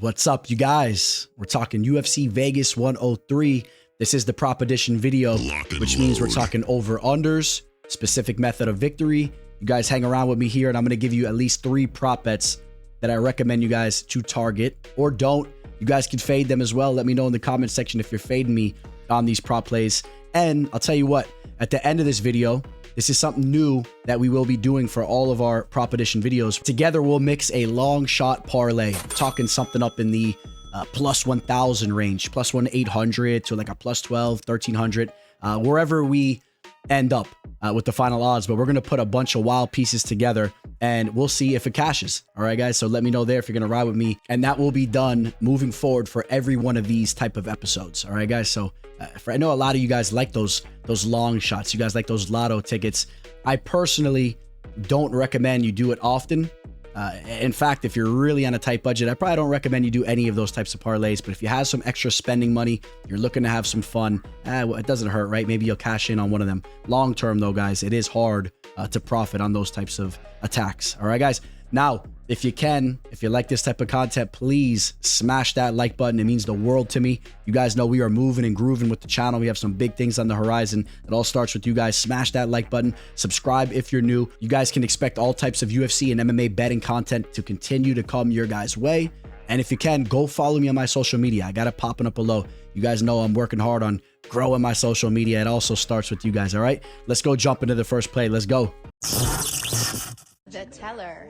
What's up, you guys? We're talking UFC Vegas 103. This is the prop edition video, which means we're talking over-unders, specific method of victory. You guys hang around with me here, and I'm going to give you at least 3 prop bets that I recommend you guys to target or don't. You guys can fade them as well. Let me know in the comment section if you're fading me on these prop plays. And I'll tell you what, at the end of this video, this is something new that we will be doing for all of our prop edition videos. Together, we'll mix a long shot parlay, talking something up in the plus 1,000 range, plus 1,800 to like a plus 12, 1,300, wherever we end up with the final odds. But we're going to put a bunch of wild pieces together and we'll see if it cashes. All right, guys. So let me know there if you're going to ride with me. And that will be done moving forward for every one of these type of episodes. All right, guys. So I know a lot of you guys like those long shots. You guys like those lotto tickets. I personally don't recommend you do it often. In fact, if you're really on a tight budget, I probably don't recommend you do any of those types of parlays. But if you have some extra spending money, you're looking to have some fun, well, it doesn't hurt, right? Maybe you'll cash in on one of them. Long term, though, guys, it is hard to profit on those types of attacks. All right, guys. Now, if you like this type of content, please smash that like button. It means the world to me. You guys know we are moving and grooving with the channel. We have some big things on the horizon. It all starts with you guys. Smash that like button. Subscribe if you're new. You guys can expect all types of UFC and MMA betting content to continue to come your guys' way. And if you can, go follow me on my social media. I got it popping up below. You guys know I'm working hard on growing my social media. It also starts with you guys, all right? Let's go jump into the first play. Let's go. The teller.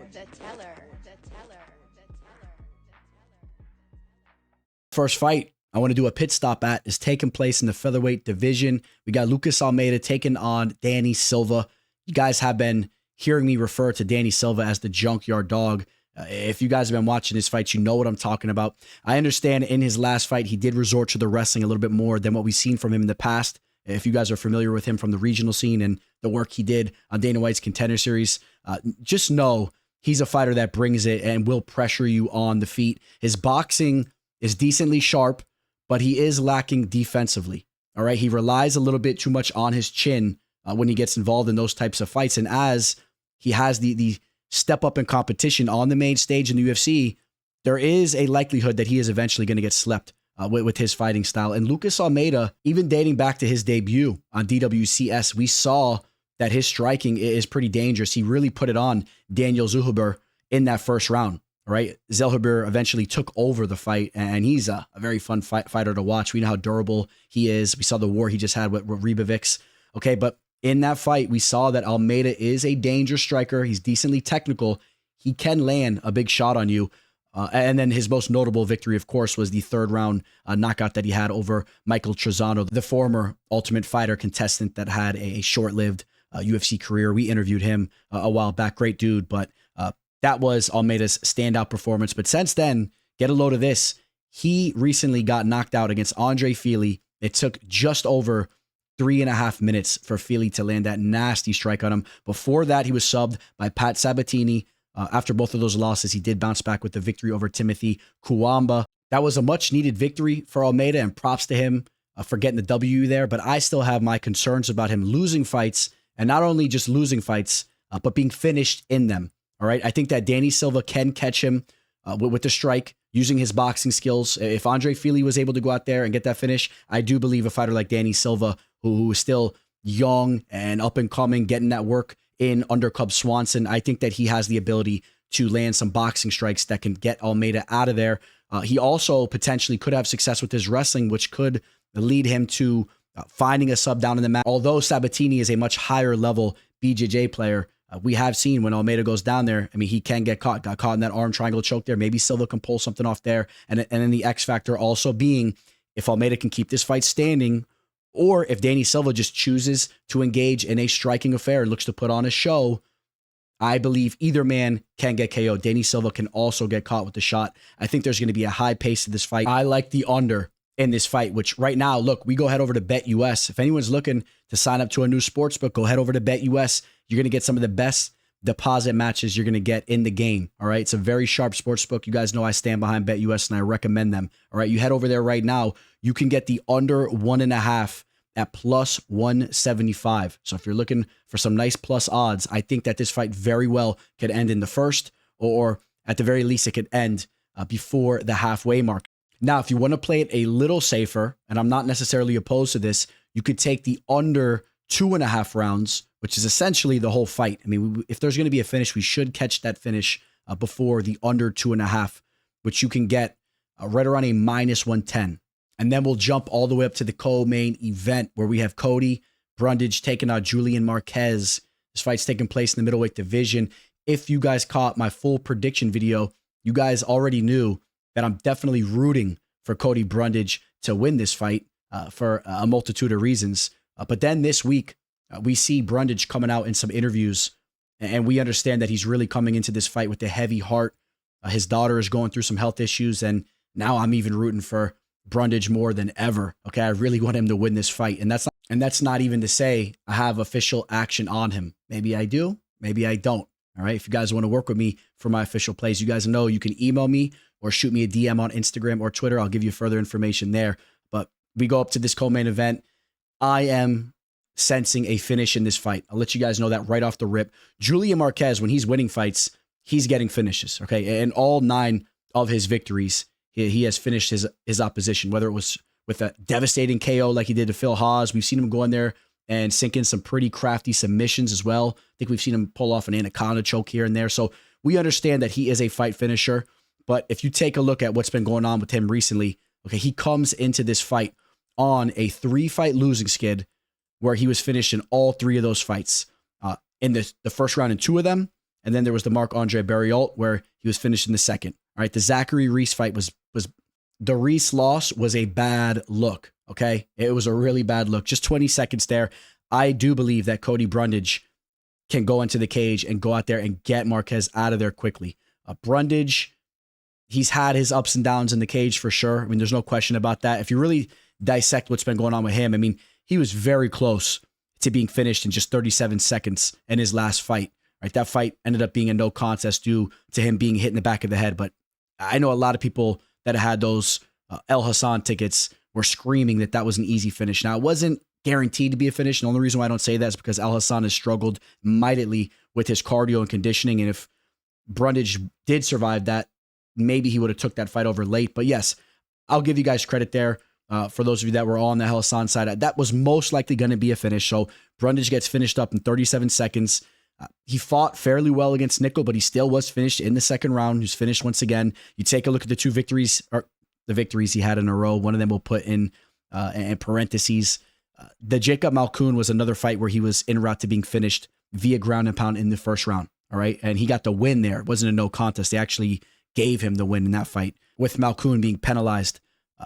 First fight I want to do a pit stop at is taking place in the featherweight division. We got Lucas Almeida taking on Danny Silva. You guys have been hearing me refer to Danny Silva as the junkyard dog. If you guys have been watching his fights, you know what I'm talking about. I understand in his last fight, he did resort to the wrestling a little bit more than what we've seen from him in the past. If you guys are familiar with him from the regional scene and the work he did on Dana White's Contender Series, just know he's a fighter that brings it and will pressure you on the feet. His boxing is decently sharp, but he is lacking defensively. All right. He relies a little bit too much on his chin when he gets involved in those types of fights. And as he has the step up in competition on the main stage in the UFC, there is a likelihood that he is eventually going to get slept with his fighting style. And Lucas Almeida, even dating back to his debut on DWCS, we saw that his striking is pretty dangerous. He really put it on Daniel Zellhuber in that first round. Right, Zellhuber eventually took over the fight, and he's a very fun fighter to watch. We know how durable he is. We saw the war he just had with Ribovics. Okay, but in that fight, we saw that Almeida is a dangerous striker. He's decently technical. He can land a big shot on you. And then his most notable victory, of course, was the 3rd round knockout that he had over Michael Trezano, the former Ultimate Fighter contestant that had a short-lived UFC career. We interviewed him a while back. Great dude, but that was Almeida's standout performance. But since then, get a load of this. He recently got knocked out against Andre Fili. It took just over 3.5 minutes for Fili to land that nasty strike on him. Before that, he was subbed by Pat Sabatini. After both of those losses, he did bounce back with the victory over Timothy Kuwamba. That was a much-needed victory for Almeida, and props to him for getting the W there. But I still have my concerns about him losing fights, and not only just losing fights, but being finished in them. All right, I think that Danny Silva can catch him with the strike using his boxing skills. If Andre Fili was able to go out there and get that finish, I do believe a fighter like Danny Silva, who is still young and up and coming, getting that work in under Cub Swanson, I think that he has the ability to land some boxing strikes that can get Almeida out of there. He also potentially could have success with his wrestling, which could lead him to finding a sub down in the mat. Although Sabatini is a much higher level BJJ player, we have seen when Almeida goes down there, I mean, he can get caught. Got caught in that arm triangle choke there. Maybe Silva can pull something off there. And then the X factor also being if Almeida can keep this fight standing, or if Danny Silva just chooses to engage in a striking affair and looks to put on a show, I believe either man can get KO'd. Danny Silva can also get caught with the shot. I think there's going to be a high pace to this fight. I like the under in this fight, which right now, look, we go head over to BetUS. If anyone's looking to sign up to a new sportsbook, go head over to BetUS. You're going to get some of the best deposit matches you're going to get in the game. All right. It's a very sharp sportsbook. You guys know I stand behind BetUS and I recommend them. All right. You head over there right now. You can get the under 1.5 at plus 175. So if you're looking for some nice plus odds, I think that this fight very well could end in the first, or at the very least, it could end before the halfway mark. Now, if you want to play it a little safer, and I'm not necessarily opposed to this, you could take the under 2.5 rounds, which is essentially the whole fight. I mean, if there's going to be a finish, we should catch that finish before the under 2.5, which you can get right around a -110. And then we'll jump all the way up to the co-main event where we have Cody Brundage taking out Julian Marquez. This fight's taking place in the middleweight division. If you guys caught my full prediction video, you guys already knew that I'm definitely rooting for Cody Brundage to win this fight for a multitude of reasons. But then this week, we see Brundage coming out in some interviews, and we understand that he's really coming into this fight with a heavy heart. His daughter is going through some health issues, and now I'm even rooting for Brundage more than ever. Okay, I really want him to win this fight, and that's not even to say I have official action on him. Maybe I do, maybe I don't. All right, if you guys want to work with me for my official plays, you guys know you can email me or shoot me a DM on Instagram or Twitter. I'll give you further information there. But we go up to this co-main event. I am sensing a finish in this fight. I'll let you guys know that right off the rip. Julian Marquez, when he's winning fights, he's getting finishes. Okay, and all 9 of his victories, he has finished his opposition, whether it was with a devastating KO like he did to Phil Haas. We've seen him go in there and sink in some pretty crafty submissions as well. I think we've seen him pull off an anaconda choke here and there. So we understand that he is a fight finisher. But if you take a look at what's been going on with him recently, okay, he comes into this fight on a 3-fight losing skid where he was finished in all 3 of those fights. In the first round in 2 of them, and then there was the Marc-Andre Barriault where he was finished in the second. All right, the Zachary Reese fight was the Reese loss was a bad look, okay? It was a really bad look. Just 20 seconds there. I do believe that Cody Brundage can go into the cage and go out there and get Marquez out of there quickly. Brundage, he's had his ups and downs in the cage for sure. I mean, there's no question about that. If you really dissect what's been going on with him, I mean, he was very close to being finished in just 37 seconds in his last fight. Right, that fight ended up being a no contest due to him being hit in the back of the head. But I know a lot of people that had those El Hassan tickets were screaming that was an easy finish. Now, it wasn't guaranteed to be a finish. And the only reason why I don't say that is because El Hassan has struggled mightily with his cardio and conditioning. And if Brundage did survive that, maybe he would have took that fight over late. But yes, I'll give you guys credit there. For those of you that were on the El Hassan side, that was most likely going to be a finish. So Brundage gets finished up in 37 seconds. He fought fairly well against Nickel, but he still was finished in the second round. He was finished once again. You take a look at the 2 victories, or the victories he had in a row. One of them we'll put in parentheses. The Jacob Malkoun was another fight where he was en route to being finished via ground and pound in the first round. All right, and he got the win there. It wasn't a no contest. They actually gave him the win in that fight, with Malkoun being penalized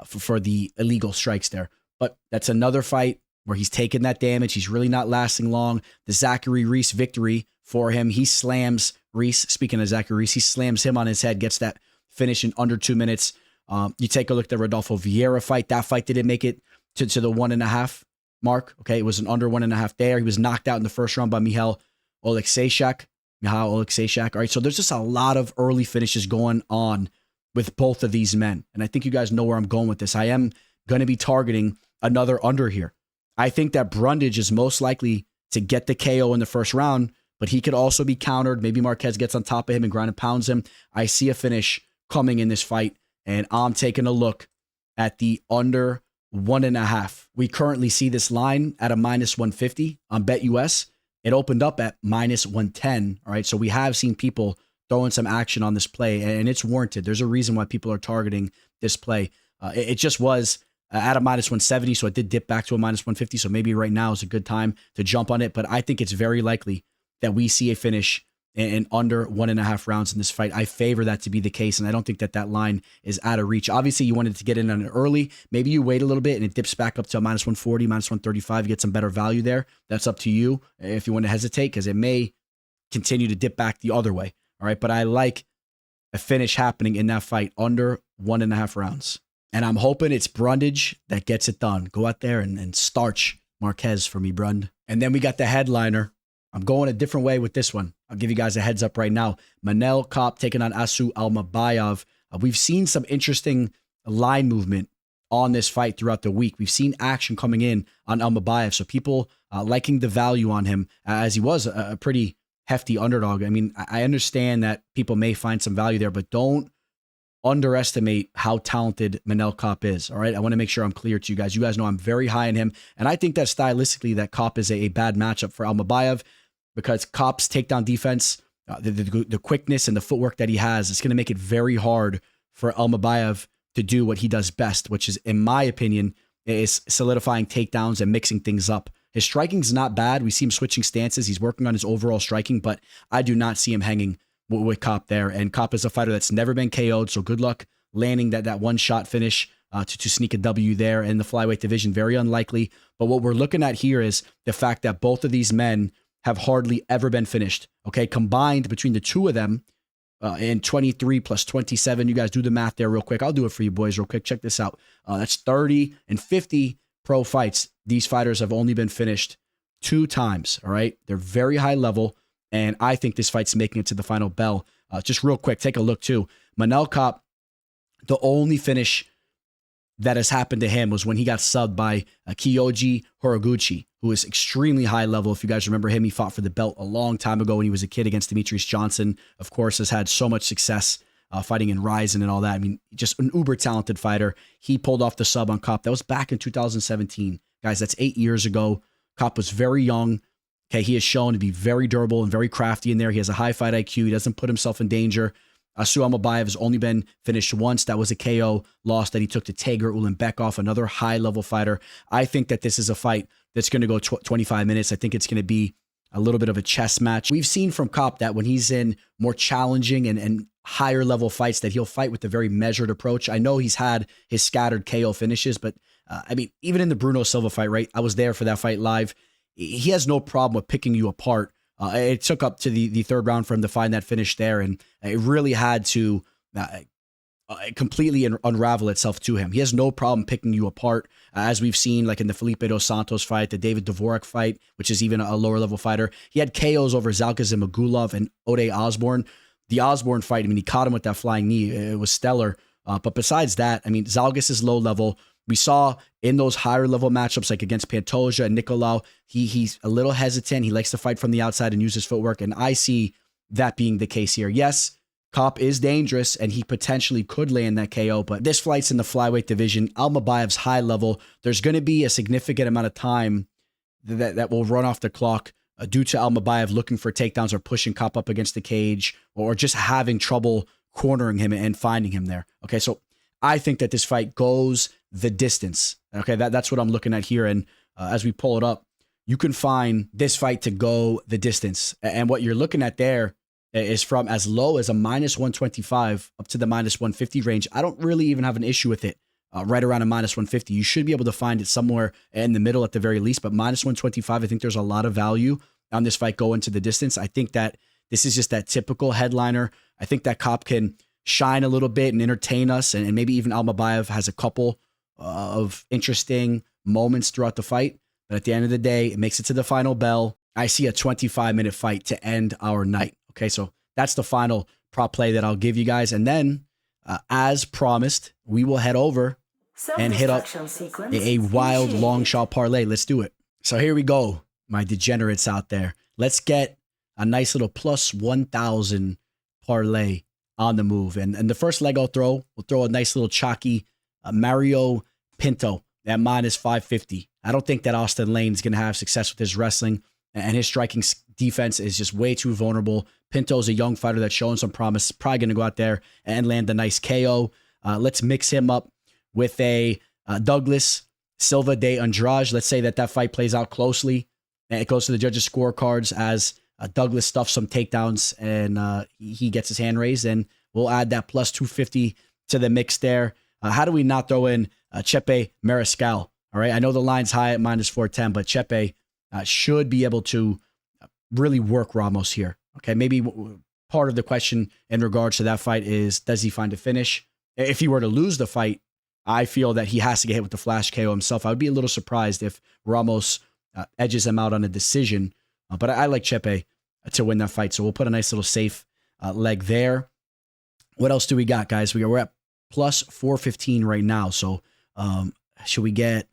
for the illegal strikes there. But that's another fight where he's taking that damage. He's really not lasting long. The Zachary Reese victory for him, he slams Reese. Speaking of Zachary Reese, he slams him on his head, gets that finish in under 2 minutes. You take a look at the Rodolfo Vieira fight. That fight didn't make it to the 1.5 mark. Okay, it was an under 1.5 there. He was knocked out in the first round by Michal Oleksiejczak. All right, so there's just a lot of early finishes going on with both of these men. And I think you guys know where I'm going with this. I am going to be targeting another under here. I think that Brundage is most likely to get the KO in the first round, but he could also be countered. Maybe Marquez gets on top of him and ground and pounds him. I see a finish coming in this fight, and I'm taking a look at the under 1.5. We currently see this line at a -150 on BetUS. It opened up at -110. All right, so we have seen people throwing some action on this play, and it's warranted. There's a reason why people are targeting this play. It just was at a -170, so it did dip back to a -150. So maybe right now is a good time to jump on it. But I think it's very likely that we see a finish in under 1.5 rounds in this fight. I favor that to be the case, and I don't think that line is out of reach. Obviously, you wanted to get in on it early. Maybe you wait a little bit and it dips back up to a -140, -135. You get some better value there. That's up to you if you want to hesitate, because it may continue to dip back the other way. All right, but I like a finish happening in that fight under 1.5 rounds. And I'm hoping it's Brundage that gets it done. Go out there and starch Marquez for me, Brund. And then we got the headliner. I'm going a different way with this one. I'll give you guys a heads up right now. Manel Kape taking on Asu Almabayev. We've seen some interesting line movement on this fight throughout the week. We've seen action coming in on Almabayev. So people liking the value on him, as he was a pretty hefty underdog. I mean, I understand that people may find some value there, but don't underestimate how talented Manel Kape is. All right. I want to make sure I'm clear to you guys. You guys know I'm very high on him. And I think that stylistically that Kape is a bad matchup for Almabayev because Kape's takedown defense, the quickness and the footwork that he has, it's going to make it very hard for Almabayev to do what he does best, which is, in my opinion, is solidifying takedowns and mixing things up. His striking's not bad. We see him switching stances. He's working on his overall striking, but I do not see him hanging with Kape there. And Kape is a fighter that's never been KO'd, so good luck landing that one-shot finish to sneak a W there in the flyweight division. Very unlikely. But what we're looking at here is the fact that both of these men have hardly ever been finished. Okay, combined between the two of them, in 23 plus 27, you guys do the math there real quick. I'll do it for you boys real quick. Check this out. That's 30 and 50 pro fights. These fighters have only been finished 2 times. All right, they're very high level. And I think this fight's making it to the final bell. Just real quick, take a look too. Manel Kape, the only finish that has happened to him was when he got subbed by Kyoji Horiguchi, who is extremely high level. If you guys remember him, he fought for the belt a long time ago when he was a kid against Demetrius Johnson. Of course, has had so much success fighting in Ryzen and all that. I mean, just an uber talented fighter. He pulled off the sub on Kape. That was back in 2017. Guys, that's 8 years ago. Kape was very young. Okay, he is shown to be very durable and very crafty in there. He has a high fight IQ. He doesn't put himself in danger. Asu Almabayev has only been finished once. That was a KO loss that he took to Tager Ulanbekov, another high-level fighter. I think that this is a fight that's going to go 25 minutes. I think it's going to be a little bit of a chess match. We've seen from Kape that when he's in more challenging and higher-level fights that he'll fight with a very measured approach. I know he's had his scattered KO finishes, but I mean, even in the Bruno Silva fight, right? I was there for that fight live. He has no problem with picking you apart. It took up to the third round for him to find that finish there, and it really had to completely unravel itself to him. He has no problem picking you apart, as we've seen like in the Felipe Dos Santos fight, the David Dvorak fight, which is even a lower-level fighter. He had KOs over Zalkazim Magulov and Ode Osborne. The Osborne fight, I mean, he caught him with that flying knee. It was stellar. But besides that, I mean, Zalgas is low-level. We saw in those higher level matchups, like against Pantoja and Nicolau, he's a little hesitant. He likes to fight from the outside and use his footwork. And I see that being the case here. Yes, Kape is dangerous and he potentially could land that KO, but this fight's in the flyweight division. Almabayev's high level. There's going to be a significant amount of time that will run off the clock due to Almabayev looking for takedowns or pushing Kape up against the cage or just having trouble cornering him and finding him there. Okay, so I think that this fight goes the distance. Okay, that's what I'm looking at here. And as we pull it up, you can find this fight to go the distance. And what you're looking at there is from as low as a -125 up to the -150 range. I don't really even have an issue with it. Right around a -150. You should be able to find it somewhere in the middle at the very least. But -125, I think there's a lot of value on this fight going to the distance. I think that this is just that typical headliner. I think that Kape can shine a little bit and entertain us. And maybe even Almabayev has a couple of interesting moments throughout the fight. But at the end of the day, it makes it to the final bell. I see a 25-minute fight to end our night. Okay, so that's the final prop play that I'll give you guys. And then, as promised, we will head over and hit up a wild long shot parlay. Let's do it. So here we go, my degenerates out there. Let's get a nice little plus 1,000 parlay on the move. And the first leg we'll throw a nice little chalky Mario Pinto at -550. I don't think that Austin Lane is going to have success with his wrestling, and his striking defense is just way too vulnerable. Pinto's a young fighter that's showing some promise, probably going to go out there and land a nice KO. Let's mix him up with a Douglas Silva de Andrade. Let's say that fight plays out closely, and it goes to the judges' scorecards as Douglas stuffs some takedowns and he gets his hand raised, and we'll add that plus 250 to the mix there. How do we not throw in Chepe Mariscal? All right, I know the line's high at -410, but Chepe should be able to really work Ramos here. Okay, maybe part of the question in regards to that fight is, does he find a finish? If he were to lose the fight, I feel that he has to get hit with the flash KO himself. I would be a little surprised if Ramos edges him out on a decision, but I like Chepe to win that fight. So we'll put a nice little safe leg there. What else do we got, guys? We're at plus 415 right now. So should we get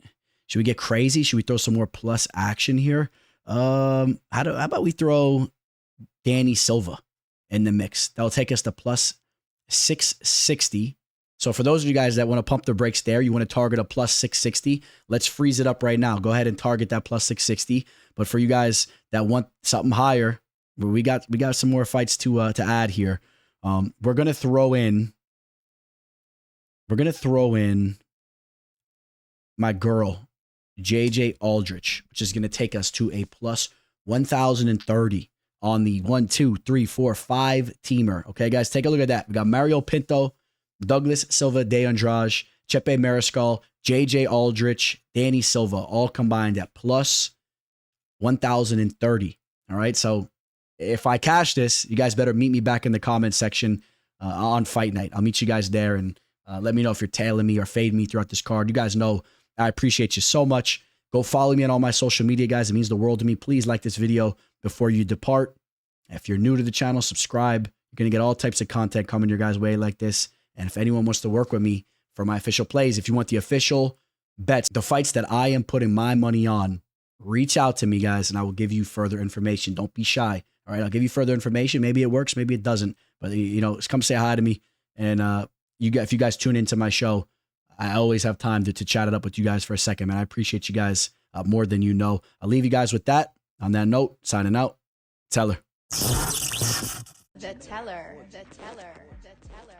crazy? Should we throw some more plus action here? How about we throw Danny Silva in the mix? That'll take us to plus 660. So for those of you guys that want to pump the brakes there, you want to target a plus 660, let's freeze it up right now. Go ahead and target that plus 660. But for you guys that want something higher, we got some more fights to add here. We're gonna throw in my girl, JJ Aldrich, which is gonna take us to a plus 1,030 on the 1, 2, 3, 4, 5 teamer. Okay, guys, take a look at that. We got Mario Pinto, Douglas Silva de Andrade, Chepe Mariscal, JJ Aldrich, Danny Silva, all combined at plus 1,030. All right, so if I cash this, you guys better meet me back in the comment section on fight night. I'll meet you guys there, and let me know if you're tailing me or fading me throughout this card. You guys know I appreciate you so much. Go follow me on all my social media, guys. It means the world to me. Please like this video before you depart. If you're new to the channel, subscribe. You're going to get all types of content coming your guys' way like this. And if anyone wants to work with me for my official plays, if you want the official bets, the fights that I am putting my money on, reach out to me, guys, and I will give you further information. Don't be shy. All right, I'll give you further information. Maybe it works, maybe it doesn't. But, you know, come say hi to me. And if you guys tune into my show, I always have time to chat it up with you guys for a second, man. I appreciate you guys more than you know. I'll leave you guys with that. On that note, signing out. Teller. The teller. The teller. The teller.